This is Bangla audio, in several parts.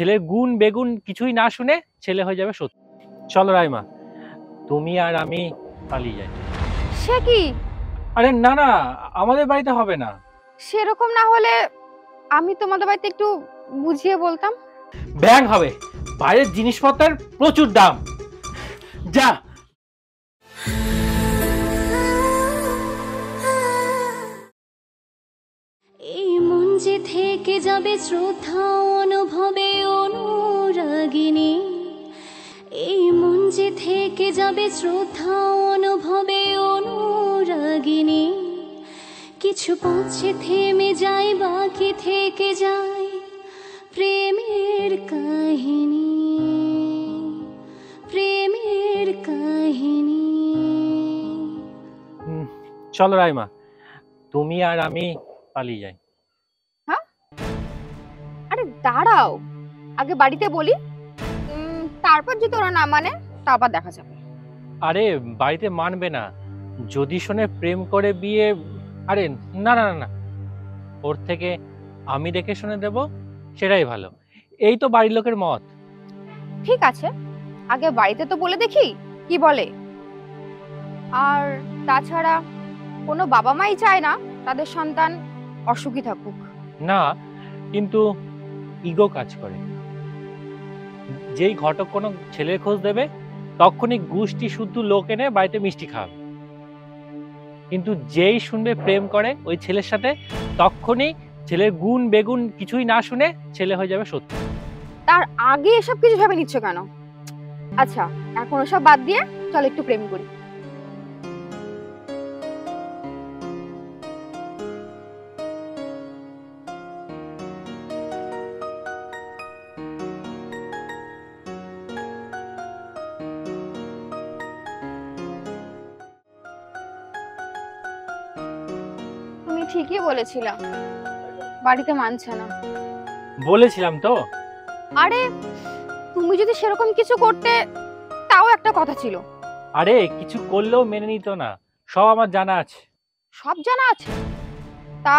ছেলের গুণ বেগুন কিছুই না শুনে ছেলে হয়ে যাবে সত্যি। চলো রাইমা, তুমি আর আমি পালিয়ে যাই। সে কি? আরে না না, আমাদের বাড়িতে হবে না। সেরকম না হলে আমি তোমাদের বাড়িতে একটু বুঝিয়ে বলতাম। ব্যাং হবে, বাইরের জিনিসপত্রের প্রচুর দাম। যা। এই মন যে থেকে যাবে শ্রদ্ধা অনুভবে অনুরাগিনী, এই মন যে থেকে যাবে শ্রদ্ধা অনুভবে অনুরাগিনী। কিছু পথে থেমে যায়, বাকি থেকে যায় প্রেমের কাহিনী, প্রেমের কাহিনী। চলো রাইমা, তুমি আর আমি পালিয়ে যাই। হ্যাঁ, আরে দাঁড়াও, আগে বাড়িতে বলি, তারপর যদি ওরা না মানে তারপর দেখা যাবে। আরে বাড়িতে মানবে না, যদি শোনে প্রেম করে বিয়ে। আরে না না না, ওর থেকে আমি দেখে শুনে দেব, সেটাই ভালো। এই তো বাড়ির লোকের মত। ঠিক আছে, আগে বাড়িতে তো বলে দেখি কি বলে। আর তাছাড়া কোনো বাবা মাই চায় না তাদের সন্তান অসুখী থাকুক। না, কিন্তু ইগো কাজ করে। যেই ঘটক কোনো ছেলের খোঁজ দেবে, তখনই গুষ্টি শুদ্ধ লোক এনে বাড়িতে মিষ্টি খাওয়াবে। কিন্তু যেই শুনবে প্রেম করে ওই ছেলের সাথে, তখনই ছেলের গুণ বেগুন কিছুই না শুনে ছেলে হয়ে যাবে সত্যি। তার আগে এসব কিছু ভেবে নিচ্ছ কেন? আচ্ছা, এখন ওসব বাদ দিয়ে চল একটু প্রেম করি। তুমি ঠিকই বলেছিলা, বাড়িতে মানছে না। বলেছিলাম তো। আরে তুমি যদি সেরকম কিছু করতে তাও একটা কথা ছিল। আরে কিছু করলেও মেনে নিত না, সব আমার জানা আছে। সব জানা আছে? তা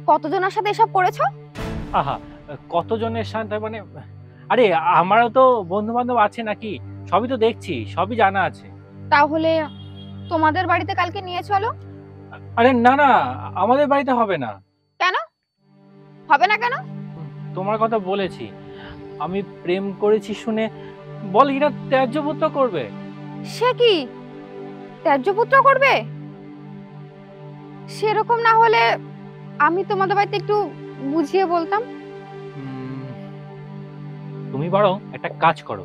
কতজনের সাথে এসব করেছো? আহা, কতজনের সাথে মানে? আরে আমারও তো বন্ধু বান্ধব আছে নাকি, সবই তো দেখছি, সবই জানা আছে। তাহলে তোমাদের বাড়িতে কালকে নিয়ে চলো। আরে না না, আমাদের বাড়িতে হবে না। কেন হবে না? কেন? তোমার কথা বলেছি, আমি প্রেম করেছি শুনে বল এরা ত্যায্যপুত্র করবে। সে কি ত্যায্যপুত্র করবে? সেরকম না হলে আমি তোমাদের বাড়িতে একটু বুঝিয়ে বলতাম। তুমি বরং একটা কাজ করো,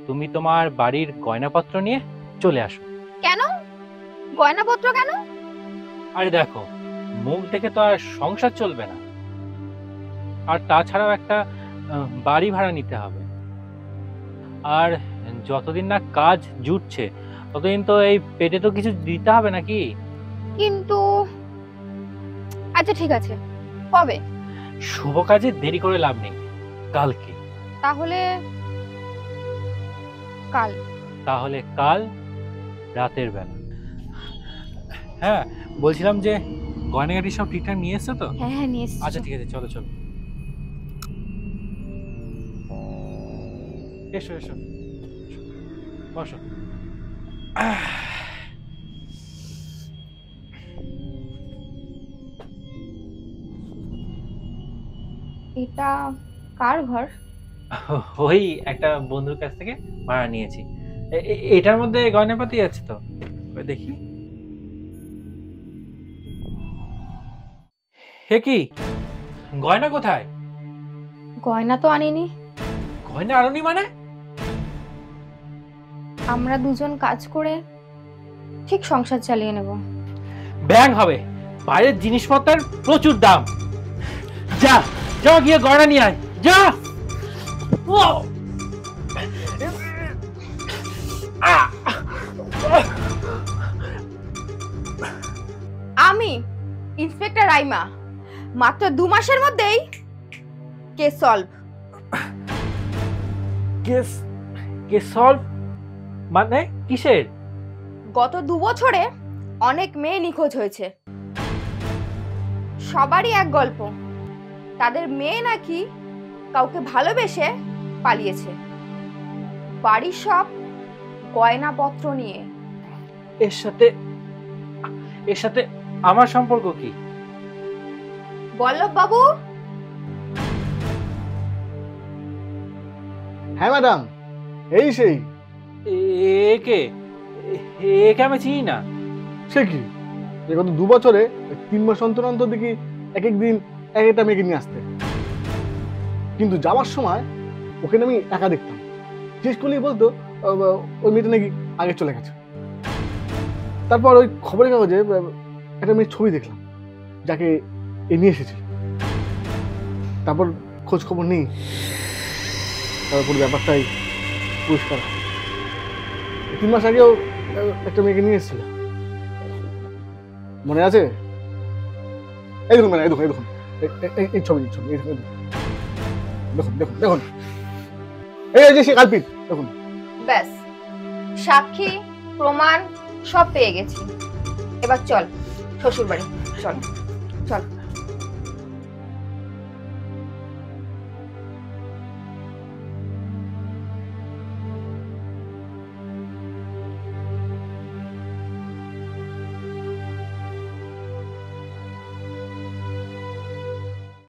তুমি তোমার বাড়ির গয়নাপত্র নিয়ে চলে আসো। কেন গয়নাপত্র কেন? আরে দেখো, মুখ দেখে তো আর সংসার চলবে না, আর তাছাড়াও একটা বাড়ি ভাড়া নিতে হবে। আর যতদিন না কাজ জুটছে ততদিন তো এই পেটে তো কিছু দিতে হবে নাকি। কিন্তু আচ্ছা ঠিক আছে, কবে? শুভ কাজে দেরি করে লাভ নেই, কালকে। তাহলে কাল? তাহলে কাল রাতের বেলা। হ্যাঁ, বলছিলাম যে গয়নাগাটি সব ঠিকঠাক নিয়ে এসছো তো? হ্যাঁ হ্যাঁ নিয়ে এসেছি। আচ্ছা ঠিক আছে, চলো চলো, এসো এসো, বসো। এটা কার ঘর? ওই একটা বন্ধুর কাছ থেকে ভাড়া নিয়েছি। এটার মধ্যে গয়নাপাতি আছে তো, ওই দেখি। হে কি, গয়না কোথায়? গয়না তো আনিনি। গয়না আনুনি মানে? আমরা দুজন কাজ করে ঠিক সংসার চালিয়ে নেব। ব্যাং হবে, বাইরের জিনিসপত্রের প্রচুর দাম। যা যা, গিয়ে গয়না নিয়ে আয়, যা। আমি ইন্সপেক্টর রাইমা, মাত্র 2 মাসের মধ্যেই case solve. Case case solve মানে কিসের? গত 2 বছরে অনেক মেয়ে নিখোঁজ হয়েছে, সবারই এক গল্প। তাদের মেয়ে নাকি কাউকে ভালোবেসে পালিয়েছে, বাড়ির সব গয়নাপত্র নিয়ে। এর সাথে আমার সম্পর্ক কি? বল্লভ বাবু, হ্যাঁ ম্যাডাম, এই সেই। একে একে আমি চিনি না। সে কি, গত 2 বছরে 3 মাস অন্তর অন্তর দেখি এক একদিন এক একটা মেয়েকে নিয়ে আসতে, কিন্তু যাওয়ার সময় ওকে আমি একা দেখতাম। শেষ করলেই বলতো ওই মেয়েটা নাকি আগে চলে গেছে। তারপর ওই খবরের কাগজে একটা মেয়ের ছবি দেখলাম, যাকে এ নিয়ে এসেছিল। তারপর খোঁজ খবর নেই, তারপর ব্যাপারটাই পরিষ্কার হয়। 3 মাস আগেও একটা মেয়েকে নিয়ে এসেছিল, মনে আছে? এই দেখুন, এই দেখুন, এই দেখুন, এই ছবি, এই দেখুন, দেখুন, দেখুন, দেখুন, এই যে সে কালপিত, দেখুন। ব্যাস, সাক্ষী প্রমাণ সব পেয়ে গেছি। এবার চল শ্বশুর বাড়ি, চল।